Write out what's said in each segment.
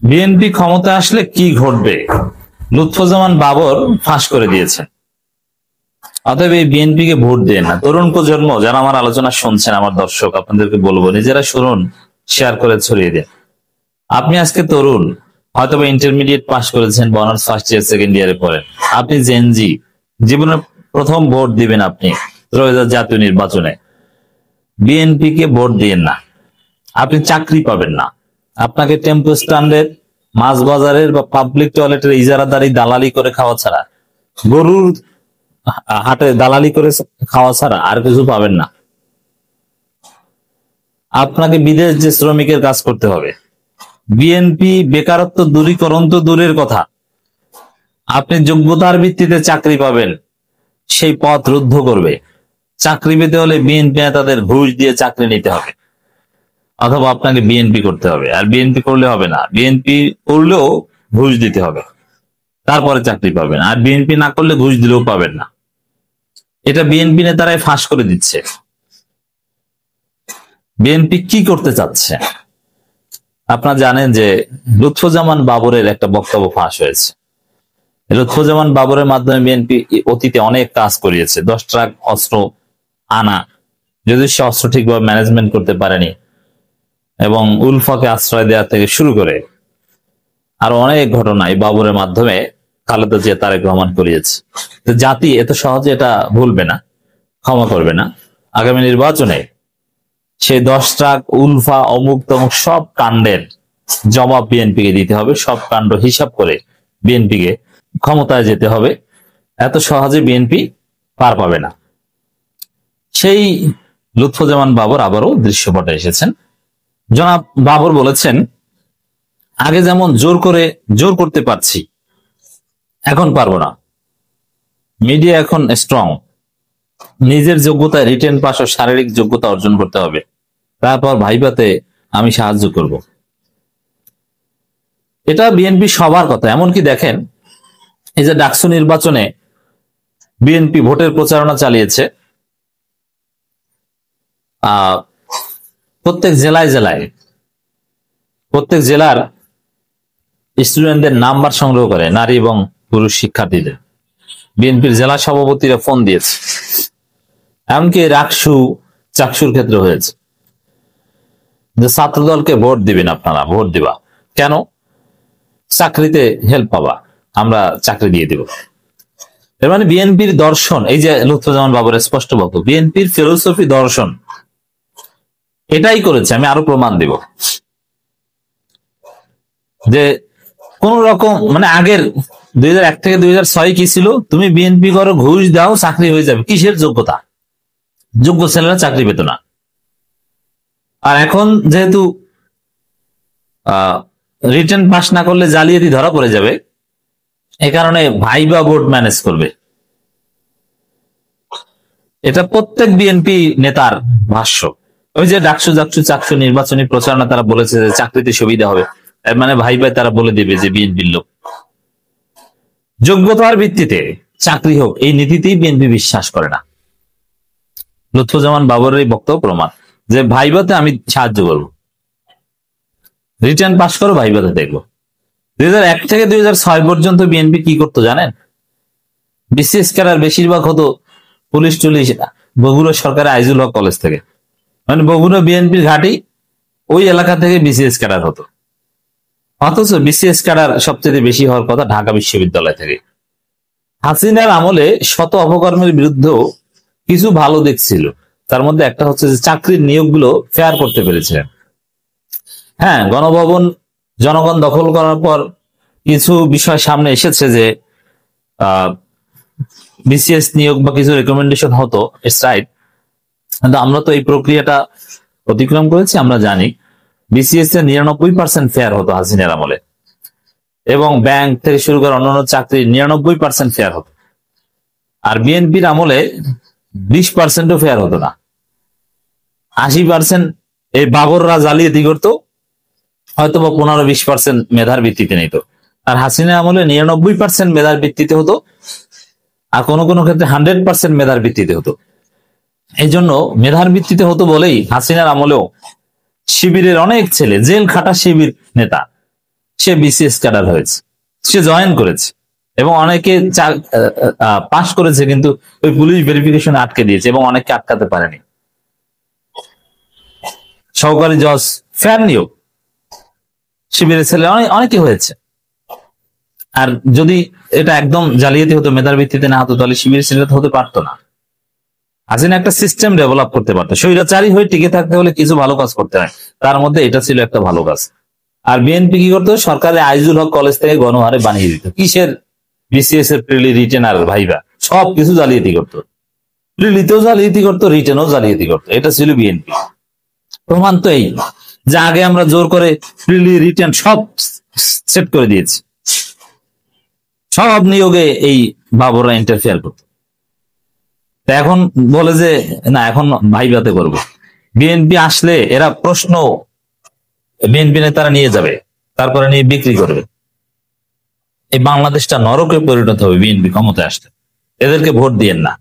BNP ক্ষমতা আসলে কি ঘটবে লুৎফুজ্জামান বাবর ফাঁস করে দিয়েছেন। অতএব এই বিএনপি কে ভোট দেন না। তরুণ প্রজন্ম যারা আমার আলোচনা শুনছেন, আমার দর্শক, আপনাদেরকে বলবো নিজেরা শুনুন, শেয়ার করে ছড়িয়ে দেন। আপনি আজকে তরুণ, হয়তো ইন্টারমিডিয়েট পাস করেছেন বা অনার্স ফার্স্ট ইয়ার সেকেন্ড ইয়ারে পড়েন, আপনি জেনজি, জীবনের প্রথম ভোট দিবেন আপনি জাতীয় নির্বাচনে। বিএনপি কে ভোট দিয়েন না, আপনি চাকরি পাবেন না। আপনাকে টেম্পো স্ট্যান্ডের, মাছ বাজারের বা পাবলিক টয়লেটের ইজারাদারি দালালি করে খাওয়া ছাড়া, গরুর হাটে দালালি করে খাওয়া ছাড়া আর কিছু পাবেন না। আপনাকে বিদেশ যে শ্রমিকের কাজ করতে হবে। বিএনপি বেকারত্ব দূরীকরণ তো দূরের কথা, আপনি যোগ্যতার ভিত্তিতে চাকরি পাবেন সেই পথ রুদ্ধ করবে। চাকরি পেতে হলে বিএনপি নেতাদের ঘুষ দিয়ে চাকরি নিতে হবে, অথবা আপনাকে বিএনপি করতে হবে। আর বিএনপি করলে হবে না, বিএনপি করলেও ঘুষ দিতে হবে, তারপরে চাকরি পাবেন। আর বিএনপি না করলে ঘুষ দিলেও পাবেন না। এটা বিএনপি নেতারাই ফাঁস করে দিচ্ছে। বিএনপি কি করতে চাচ্ছে আপনারা জানেন যে লুৎফুজ্জামান বাবরের একটা বক্তব্য ফাঁস হয়েছে। লুৎফুজ্জামান বাবরের মাধ্যমে বিএনপি অতীতে অনেক কাজ করিয়েছে, 10 ট্রাক অস্ত্র আনা, যদি সে অস্ত্র ঠিকভাবে ম্যানেজমেন্ট করতে পারেনি, এবং উলফাকে আশ্রয় দেওয়া থেকে শুরু করে আরো অনেক ঘটনা এই বাবরের মাধ্যমে খালেদা জিয়া, তারেক রহমান করিয়েছে। তো জাতি এত সহজে এটা ভুলবে না, ক্ষমা করবে না। আগামী নির্বাচনে সেই 10 ট্রাক উলফা অমুক তমুক সব কাণ্ডের জবাব বিএনপি কে দিতে হবে। সব কাণ্ড হিসাব করে বিএনপি কে ক্ষমতায় যেতে হবে। এত সহজে বিএনপি পার পাবে না। সেই লুৎফুজ্জামান বাবর আবারও দৃশ্যপটে এসেছেন। জনাব বাবর বলেছেন, আগে যেমন জোর করতে পারছি, এখন পারবো না। মিডিয়া এখন স্ট্রং, নিজের যোগ্যতায় রিটেন পাস ও শারীরিক যোগ্যতা অর্জন করতে হবে, তারপর ভাইবাতে আমি সাহায্য করব। এটা বিএনপি সবার কথা। এমনকি দেখেন, এই যে ডাকসু নির্বাচনে বিএনপি ভোটের প্রচারণা চালিয়েছে, প্রত্যেক জেলার স্টুডেন্টদের নাম্বার সংগ্রহ করে, নারী এবং পুরুষ শিক্ষার্থীদের বিএনপির জেলা সভাপতিরা ফোন দিয়েছে। এমনকি চাকসুর ক্ষেত্রে হয়েছে যে ছাত্র দলকে ভোট দিবেন, আপনারা ভোট দিবা কেন? চাকরিতে হেল্প পাবা, আমরা চাকরি দিয়ে দিব। এর মানে বিএনপির দর্শন, এই যে লুৎফুজ্জামান বাবরের স্পষ্ট বক্তব্য, বিএনপির ফিলোসফি দর্শন এটাই করেছে। আমি আরো প্রমাণ দিব যে কোন রকম আগের 2001 থেকে 2006 কি ছিল, তুমি বিএনপি করো, ঘুষ দাও, চাকরি হয়ে যাবে। কিসের যোগ্যতা? যোগ্য ছেলেরা চাকরি পেত না। আর এখন যেহেতু রিটেন পাস না করলে জালিয়াতি ধরা পড়ে যাবে, এ কারণে ভাইবা ভোট ম্যানেজ করবে। এটা প্রত্যেক বিএনপি নেতার ভাষ্য। ওই যে চাকসু নির্বাচনী প্রচারণা তারা বলেছে যে চাকরিতে সুবিধা হবে, মানে ভাইবা তারা বলে দিবে যে বিএনপির লোক। যোগ্যতার ভিত্তিতে চাকরি হোক, এই নীতিতেই বিএনপি বিশ্বাস করে না। লুৎফুজ্জামান বাবরের এই বক্তব্য প্রমাণ যে ভাইবাতে আমি সাহায্য করব, রিটার্ন পাস করো, ভাইবাতে দেখবো। 2001 থেকে 2006 পর্যন্ত বিএনপি কি করতো জানেন? বিসিএস ক্যাডার বেশিরভাগ হতো পুলিশ বগুড়া সরকারি আইজুল হক কলেজ থেকে, মানে বগুড়া বিএনপির ঘাঁটি, ওই এলাকা থেকে বিসিএস ক্যাডার হতো। অথচ বিসিএস ক্যাডার সবচেয়ে বেশি হওয়ার কথা ঢাকা বিশ্ববিদ্যালয় থেকে। হাসিনার আমলে শত অপকর্মের বিরুদ্ধেও কিছু ভালো দিক ছিল। তার মধ্যে একটা হচ্ছে যে চাকরির নিয়োগগুলো ফেয়ার করতে পেরেছিলেন। হ্যাঁ, গণভবন জনগণ দখল করার পর কিছু বিষয় সামনে এসেছে যে বিসিএস নিয়োগ বা কিছু রেকমেন্ডেশন হতো, ইটস রাইট। কিন্তু আমরা তো এই প্রক্রিয়াটা অতিক্রম করেছি। আমরা জানি বিসিএস এর 99% ফেয়ার হতো হাসিনার আমলে, এবং ব্যাংক থেকে শুরু করে অন্যান্য চাকরি 99% ফেয়ার হতো। আর বিএনপির আমলে 20%ও ফেয়ার হতো না। 80% এই বাবররা জালিয়াতি করতো, হয়তো বা 15-20% মেধার ভিত্তিতে নিত। আর হাসিনা আমলে 99% মেধার ভিত্তিতে হতো, আর কোনো কোনো ক্ষেত্রে 100% মেধার ভিত্তিতে হতো। এই জন্য মেধার ভিত্তিতে হতো বলেই হাসিনার আমলেও শিবিরের অনেক ছেলে, জেল খাটা শিবির নেতা, সে বিসিএস ক্যাডার হয়েছে, সে জয়েন করেছে এবং অনেকে পাশ করেছে, কিন্তু ওই পুলিশ ভেরিফিকেশন আটকে দিয়েছে এবং অনেককে আটকাতে পারেনি। সহকারী জজ ফেয়ার নিয়োগ শিবিরের ছেলে অনেকে হয়েছে। আর যদি এটা একদম জালিয়াতি হতো, মেধার ভিত্তিতে না হতো, তাহলে শিবিরের ছেলেটা হতে পারতো না। হাসিনা একটা সিস্টেম ডেভেলপ করতে পারতো। স্বৈরাচারী হয়ে টিকে থাকতে হলে কিছু ভালো কাজ করতে হয়, তার মধ্যে এটা ছিল একটা ভালো কাজ। আর বিএনপি কি করতো, সরকারের আইজুল হক কলেজ থেকে গণহারে বানিয়ে দিত। কিসের বিসিএস এর প্রিলি, রিটেন আর ভাইবা সব কিছু জালিয়াতি করতো। প্রিলিতেও জালিয়াতি করতো, রিটেনও জালিয়াতি করতো। এটা ছিল বিএনপি। প্রমাণ তো এই যে আগে আমরা জোর করে প্রিলি, রিটেন সব সেট করে দিয়েছি। সব নিয়োগে এই বাবররা ইন্টারফেয়ার করতো। এখন বলে যে না, এখন ভাইবাতে করবো। বিএনপি আসলে এরা প্রশ্ন বিএনপি নেতারা নিয়ে যাবে, তারপরে নিয়ে বিক্রি করবে। এই বাংলাদেশটা নরকে পরিণত হবে বিএনপি ক্ষমতায় আসলে। এদেরকে ভোট দিয়েন না।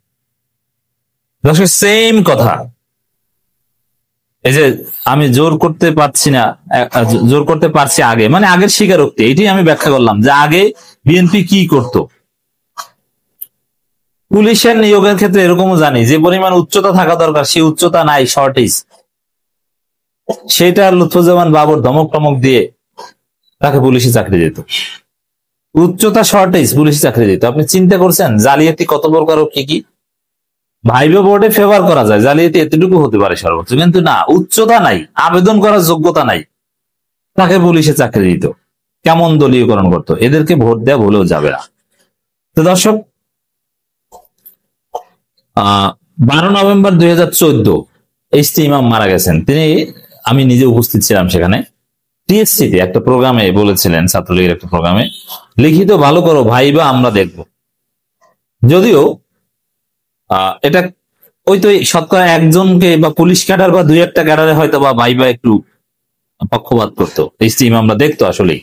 সেম কথা, এই যে আমি জোর করতে পারছি না, জোর করতে পারছি আগে, মানে আগের স্বীকারোক্তি, এটাই আমি ব্যাখ্যা করলাম যে আগে বিএনপি কি করতো। পুলিশের নিয়োগের ক্ষেত্রে এরকমও জানি, যে পরিমাণ উচ্চতা থাকা দরকার সেই উচ্চতা নাই, শর্টেজ। সেটা লুৎফুজ্জামান বাবর ধমক টমক দিয়ে তাকে পুলিশে চাকরি দিত। উচ্চতা শর্টেজ, পুলিশে চাকরি দিত। আপনি চিন্তা করছেন জালিয়াতি কত প্রকার, কি কি? ভাইবা বোর্ডে ফেভার করা যায়, জালিয়াতি এতটুকু হতে পারে সর্বোচ্চ, কিন্তু না, উচ্চতা নাই, আবেদন করার যোগ্যতা নাই, তাকে পুলিশে চাকরি দিত। কেমন দলীয়করণ করতো। এদেরকে ভোট দেওয়া ভুলেও যাবে না। তো দর্শক, 12 নভেম্বর 2014 এইচটি ইমাম মারা গেছেন। আমি নিজে উপস্থিত ছিলাম সেখানে। টিএসসিতে একটা প্রোগ্রামে বলেছিলেন, ছাত্রলীগের একটা প্রোগ্রামে, লিখিত ভালো করো ভাইবা আমরা দেখব। যদিও এটা ওই তো শতকরা একজনকে বা পুলিশ ক্যাডার বা দুই একটা ক্যাডারে হয়তো বা ভাইবা একটু পক্ষপাত করতো, এইচটি ইমামরা দেখতো আসলেই।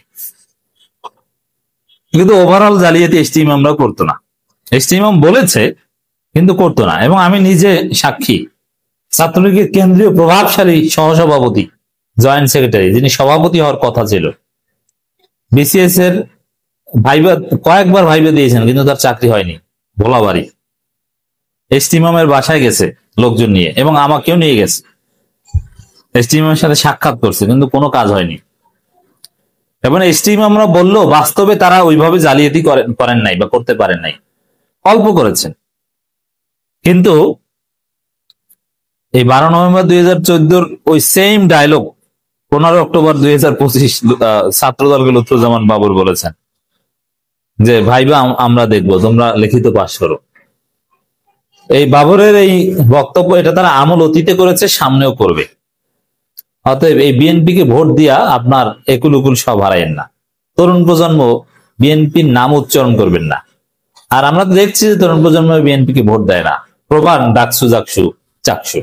কিন্তু ওভারঅল জালিয়াতি এইচটি ইমামরা করতো না। এইচটি ইমাম বলেছে কিন্তু করতো না। এবং আমি নিজে সাক্ষী, ছাত্রলীগের কেন্দ্রীয় প্রভাবশালী সহসভাপতি, জয়েন্ট সেক্রেটারি, যিনি সভাপতি হওয়ার কথা ছিল, বিসিএস এর ভাইবা কয়েকবার ভাইবা দিয়েছেন, কিন্তু তার চাকরি হয়নি। ভোলাবাড়ি এইচটি ইমামের বাসায় গেছে লোকজন নিয়ে, এবং আমাকেও নিয়ে গেছে। এইচটি ইমামের সাথে সাক্ষাৎ করছে, কিন্তু কোনো কাজ হয়নি। এবং এইচটি ইমামরা বললো বাস্তবে তারা ওইভাবে জালিয়াতি করেন নাই বা করতে পারেন নাই, অল্প করেছেন। কিন্তু এই 12 নভেম্বর 2014 ওই সেম ডায়লগ 15 অক্টোবর 2025 ছাত্রদলকে লুৎফুজ্জামান বাবর বলেছেন যে ভাইবা আমরা দেখবো, তোমরা লিখিত পাশ করো। এই বাবরের এই বক্তব্য, এটা তারা আমল অতীতে করেছে, সামনেও করবে। অতএব এই বিএনপিকে ভোট দিয়া আপনার একুল উকুল সব হারাইয়েন না। তরুণ প্রজন্ম বিএনপির নাম উচ্চারণ করবেন না। আর আমরা দেখছি যে তরুণ প্রজন্ম বিএনপিকে ভোট দেয় না, প্রমাণ ডাকসু জাকসু চাকসু।